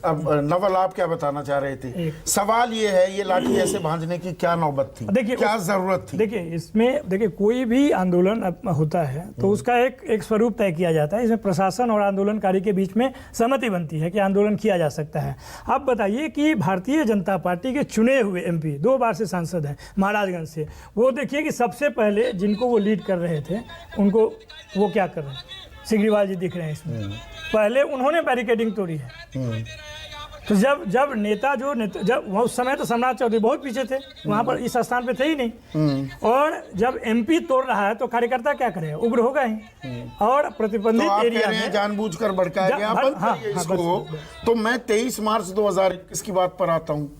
अब नवल आप क्या बताना चाह रहे थे? सवाल ये है, ये लाठी ऐसे भांजने की क्या नौबत थी, देखिए क्या जरूरत थी? देखिए इसमें देखिए कोई भी आंदोलन होता है तो उसका एक स्वरूप तय किया जाता है। इसमें प्रशासन और आंदोलनकारी के बीच में सहमति बनती है कि आंदोलन किया जा सकता है। अब बताइए कि भारतीय जनता पार्टी के चुने हुए एमपी 2 बार से सांसद हैं महाराजगंज से, वो देखिए कि सबसे पहले जिनको वो लीड कर रहे थे उनको वो क्या कर रहे हैं, सिग्रीवाल जी दिख रहे हैं इसमें, पहले उन्होंने बैरिकेडिंग तोड़ी है। तो जब नेता जब उस समय तो सम्राट चौधरी बहुत पीछे थे, वहां पर इस स्थान पे थे ही नहीं, और जब एमपी तोड़ रहा है तो कार्यकर्ता क्या करे, उग्र होगा ही। और प्रतिबंधित तो एरिया में जानबूझकर भड़काया गया। तो मैं 23 मार्च 2021 की बात पर आता हूँ।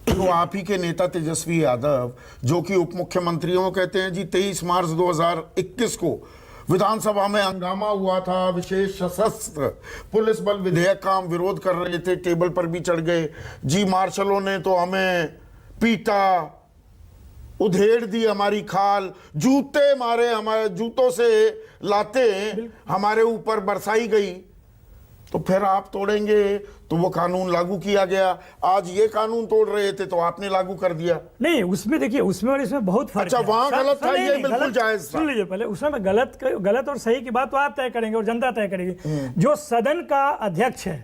तो आप ही के नेता तेजस्वी यादव, जो कि उप मुख्यमंत्रियों कहते हैं जी, 23 मार्च 2021 को विधानसभा में हंगामा हुआ था, विशेष सशस्त्र पुलिस बल विधेयक का हम विरोध कर रहे थे, टेबल पर भी चढ़ गए जी, मार्शलों ने तो हमें पीटा, उधेड़ दी हमारी खाल, जूते मारे, हमारे जूतों से लाते हमारे ऊपर बरसाई गई। तो फिर आप तोड़ेंगे तो वो कानून लागू किया गया। आज ये कानून तोड़ रहे थे तो आपने लागू कर दिया। नहीं, उसमें देखिए, उसमें और इसमें बहुत फर्क अच्छा, है। वहां गलत था, ये बिल्कुल जायज था। सुन लीजिए पहले, उसमें गलत और सही की बात तो आप तय करेंगे और जनता तय करेगी। जो सदन का अध्यक्ष है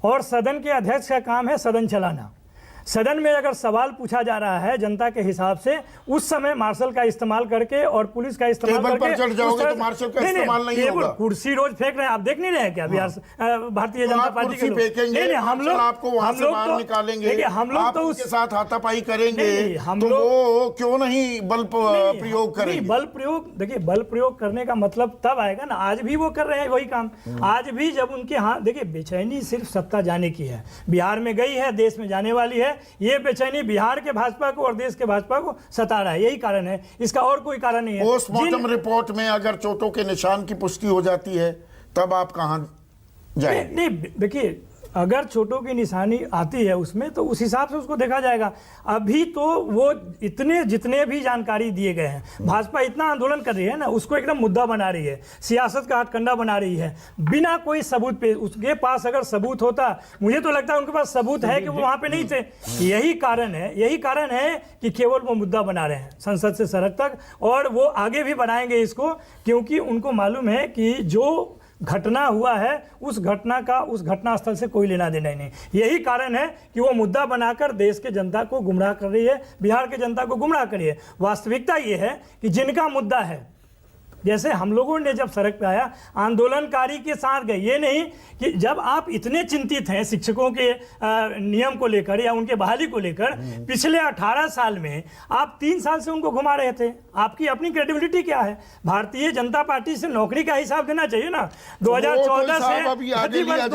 और सदन के अध्यक्ष का काम है सदन चलाना। सदन में अगर सवाल पूछा जा रहा है जनता के हिसाब से, उस समय मार्शल का इस्तेमाल करके और पुलिस का इस्तेमाल करके पर चढ़ जाओगे तो मार्शल का इस्तेमाल नहीं होगा। कुर्सी रोज फेंक रहे हैं, आप देख नहीं रहे हैं क्या बिहार भारतीय जनता पार्टी के लोग? नहीं, हम लोग आपको वहां से बाहर निकालेंगे, हम लोग तो उसके साथ हाथापाई करेंगे, तो वो क्यों नहीं बल प्रयोग करेंगे? बल प्रयोग, देखिए बल प्रयोग करने का मतलब तब आएगा ना, आज भी वो कर रहे हैं वही काम। आज भी जब उनके हाथ, देखिए बेचैनी सिर्फ सत्ता जाने की है, बिहार में गई है, देश में जाने वाली है। ये बेचैनी बिहार के भाजपा को और देश के भाजपा को सता रहा है, यही कारण है, इसका और कोई कारण नहीं है। पोस्टमार्टम रिपोर्ट में अगर चोटों के निशान की पुष्टि हो जाती है तब आप कहां जाएंगे? नहीं, देखिए अगर चोटों की निशानी आती है उसमें तो उस हिसाब से उसको देखा जाएगा। अभी तो वो इतने जितने भी जानकारी दिए गए हैं, भाजपा इतना आंदोलन कर रही है ना, उसको एकदम मुद्दा बना रही है, सियासत का हथकंडा बना रही है बिना कोई सबूत पे। उसके पास अगर सबूत होता, मुझे तो लगता है उनके पास सबूत है कि वो वहां पे नहीं थे। यही कारण है कि केवल वो मुद्दा बना रहे हैं संसद से सड़क तक, और वो आगे भी बनाएंगे इसको, क्योंकि उनको मालूम है कि जो घटना हुआ है उस घटना स्थल से कोई लेना देना ही नहीं। यही कारण है कि वो मुद्दा बनाकर देश के जनता को गुमराह कर रही है, बिहार के जनता को गुमराह कर रही है। वास्तविकता ये है कि जिनका मुद्दा है, जैसे हम लोगों ने जब सड़क पे आया आंदोलनकारी के साथ गए, ये नहीं कि जब आप इतने चिंतित हैं शिक्षकों के नियम को लेकर या उनके बहाली को लेकर, पिछले 18 साल में आप 3 साल से उनको घुमा रहे थे। आपकी अपनी क्रेडिबिलिटी क्या है? भारतीय जनता पार्टी से नौकरी का हिसाब देना चाहिए ना। 2014 से अभी आगे लिया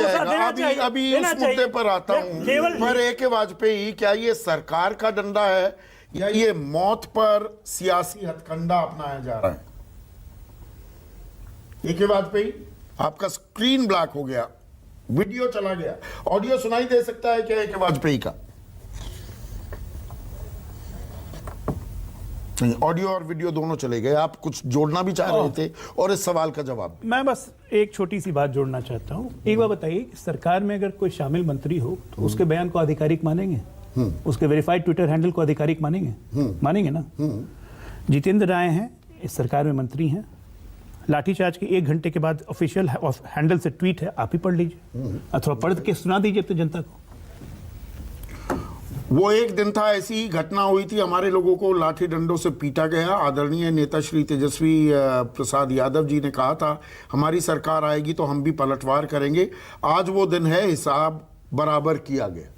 जाएगा। अभी उस मुद्दे पर आता हूं। केवल पर एक वाजपेयी, क्या ये सरकार का डंडा है या ये मौत पर सियासी हथकंडा अपनाया जा रहा है? एक वाजपेयी, आपका स्क्रीन ब्लैक हो गया, वीडियो चला गया, ऑडियो सुनाई दे सकता है क्या एक वाजपेयी का? नहीं, ऑडियो और वीडियो दोनों चले गए। आप कुछ जोड़ना भी चाह रहे थे और इस सवाल का जवाब? मैं बस एक छोटी सी बात जोड़ना चाहता हूं। एक बात बताइए, सरकार में अगर कोई शामिल मंत्री हो तो उसके बयान को आधिकारिक मानेंगे? उसके वेरीफाइड ट्विटर हैंडल को आधिकारिक मानेंगे? मानेंगे ना। जितेंद्र राय हैं, इस सरकार में मंत्री हैं, लाठीचार्ज के 1 घंटे के बाद ऑफिशियल हैंडल से ट्वीट है, आप ही पढ़ लीजिए अथवा पढ़ के सुना दीजिए तो जनता को। वो एक दिन था, ऐसी ही घटना हुई थी, हमारे लोगों को लाठी डंडों से पीटा गया। आदरणीय नेता श्री तेजस्वी प्रसाद यादव जी ने कहा था हमारी सरकार आएगी तो हम भी पलटवार करेंगे। आज वो दिन है, हिसाब बराबर किया गया।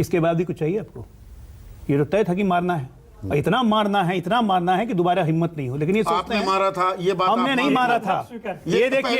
इसके बाद भी कुछ चाहिए आपको? ये तो तय था कि मारना है, इतना मारना है कि दोबारा हिम्मत नहीं हो। लेकिन ये आपने मारा था, ये बात हमने नहीं मारा था। ये देखिए,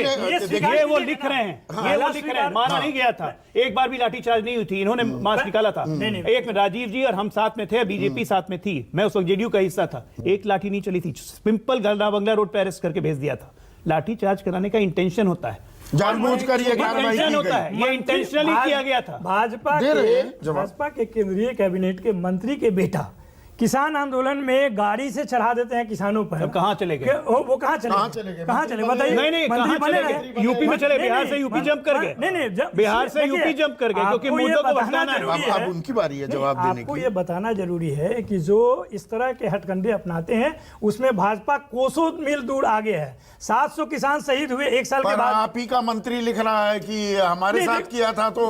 ये वो लिख रहे हैं, मारा नहीं गया था। एक बार भी लाठीचार्ज नहीं हुई थी, इन्होंने मास्क निकाला था। एक में राजीव जी और हम साथ में थे, बीजेपी साथ में थी, मैं उस वक्त जेडीयू का हिस्सा था। एक लाठी नहीं चली थी, सिंपल गल्ला बंगला रोड पे अरेस्ट करके भेज दिया था। लाठीचार्ज कराने का इंटेंशन होता है, जानबूझकर ये कार्रवाई होता है, ये इंटेंशनली किया गया था। भाजपा के केंद्रीय कैबिनेट के मंत्री के बेटा किसान आंदोलन में गाड़ी से चढ़ा देते हैं किसानों पर। अब कहाँ चले गए? वो कहाँ चले गए? कहाँ चले बताइए? नहीं, कहाँ चले गए? यूपी में चले, बिहार से यूपी जंप कर गए। नहीं, बिहार से यूपी जंप कर गए, क्योंकि मुद्दों को बताना है। अब उनकी बारी है जवाब देने आपको की। ये बताना जरूरी है कि जो इस तरह के हथकंडे अपनाते हैं उसमें भाजपा कोसों मील दूर आगे है। 700 किसान शहीद हुए 1 साल के पर बाद। आप ही का मंत्री लिख रहा है कि हमारे साथ किया था, तो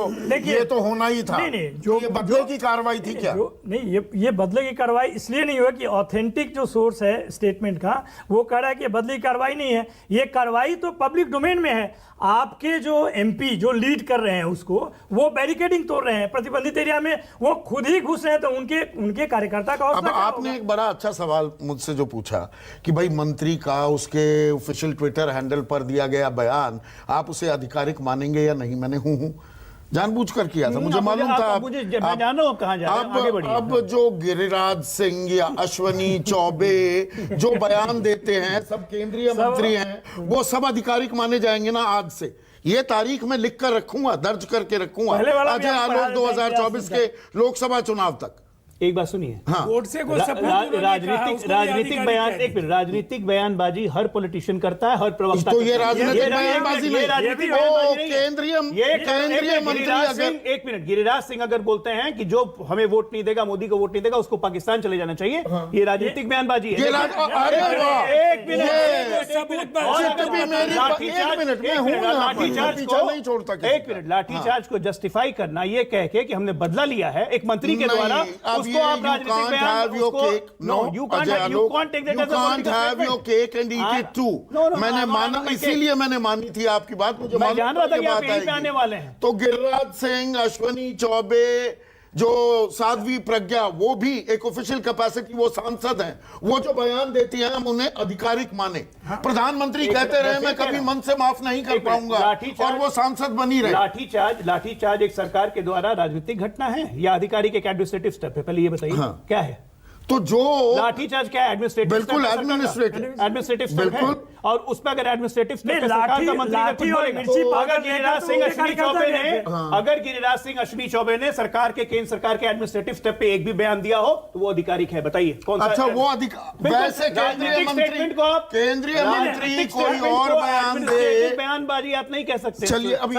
ये तो होना ही था। नहीं, जो ये बदले की कार्रवाई थी क्या? नहीं, ये बदले की कार्रवाई इसलिए नहीं हुआ कि ऑथेंटिक जो सोर्स है स्टेटमेंट का वो कह रहा है कि ये बदले की कार्रवाई नहीं है। ये कार्रवाई तो पब्लिक डोमेन में है। आपके जो एमपी जो लीड कर रहे हैं उसको, वो बैरिकेडिंग तोड़ रहे हैं प्रतिबंधित एरिया में, वो खुद ही घुस रहे हैं, तो उनके कार्यकर्ता का अब आपने एक बड़ा अच्छा सवाल मुझसे जो पूछा कि भाई मंत्री का उसके ऑफिशियल ट्विटर हैंडल पर दिया गया बयान आप उसे आधिकारिक मानेंगे या नहीं। मैंने हूं जानबूझकर किया था, मुझे मालूम था। मैं जान रहा हूं कहां जा रहे हैं, आगे बढ़िए। अब जो गिरिराज सिंह या अश्वनी चौबे जो बयान देते हैं, सब केंद्रीय मंत्री हैं, वो सब आधिकारिक माने जाएंगे ना आज से। ये तारीख में लिख कर रखूंगा, दर्ज करके रखूंगा अजय आलोक 2024 के लोकसभा चुनाव तक। एक बात सुनिए, हाँ, राजनीतिक बयान, एक मिनट, राजनीतिक बयानबाजी हर पॉलिटिशियन करता है, हर प्रवक्ता। तो ये राजनीतिक बयानबाजी नहीं, राजनीतिक केंद्रीय मंत्री। एक मिनट, गिरिराज सिंह अगर बोलते हैं कि जो हमें वोट नहीं देगा, मोदी को वोट नहीं देगा, उसको पाकिस्तान चले जाना चाहिए, ये राजनीतिक बयानबाजी है। एक मिनट, लाठीचार्ज को जस्टिफाई करना, ये कह के कि हमने बदला लिया है एक मंत्री के द्वारा, उसको आप राजनीतिक बयान, you can't have your cake and eat it too। मैंने माना, इसीलिए मैंने मानी थी आपकी बात, मुझे मैं जान रहा था कि आप यहीं पे आने वाले हैं। तो गिरिराज सिंह, अश्वनी चौबे, जो साध्वी प्रज्ञा, वो भी एक ऑफिशियल कैपेसिटी, वो सांसद हैं, वो जो बयान देती हैं हम उन्हें आधिकारिक माने। प्रधानमंत्री कहते रहे मैं कभी मन से माफ नहीं कर पाऊंगा, और वो सांसद बनी रहे। लाठीचार्ज एक सरकार के द्वारा राजनीतिक घटना है या आधिकारिक एक एडमिनिस्ट्रेटिव स्टेप है? पहले ये बताइए, क्या है? तो जो लाठीचार्ज क्या है? एडमिनिस्ट्रेटिव, बिल्कुल एडमिनिस्ट्रेटिव स्टेप है, और उस पर अगर एडमिनिस्ट्रेटिव स्टेप सरकार का मंत्री अगर गिरिराज सिंह अश्विनी चौबे ने सरकार के, केंद्र सरकार के एडमिनिस्ट्रेटिव स्टेप पे एक भी बयान दिया हो तो वो आधिकारिक है। बताइए कौन सा? अच्छा, वो अधिकार वैसे केंद्रीय मंत्री कोई और बयान दे, बयानबाजी आप नहीं कह सकते। चलिए, अभी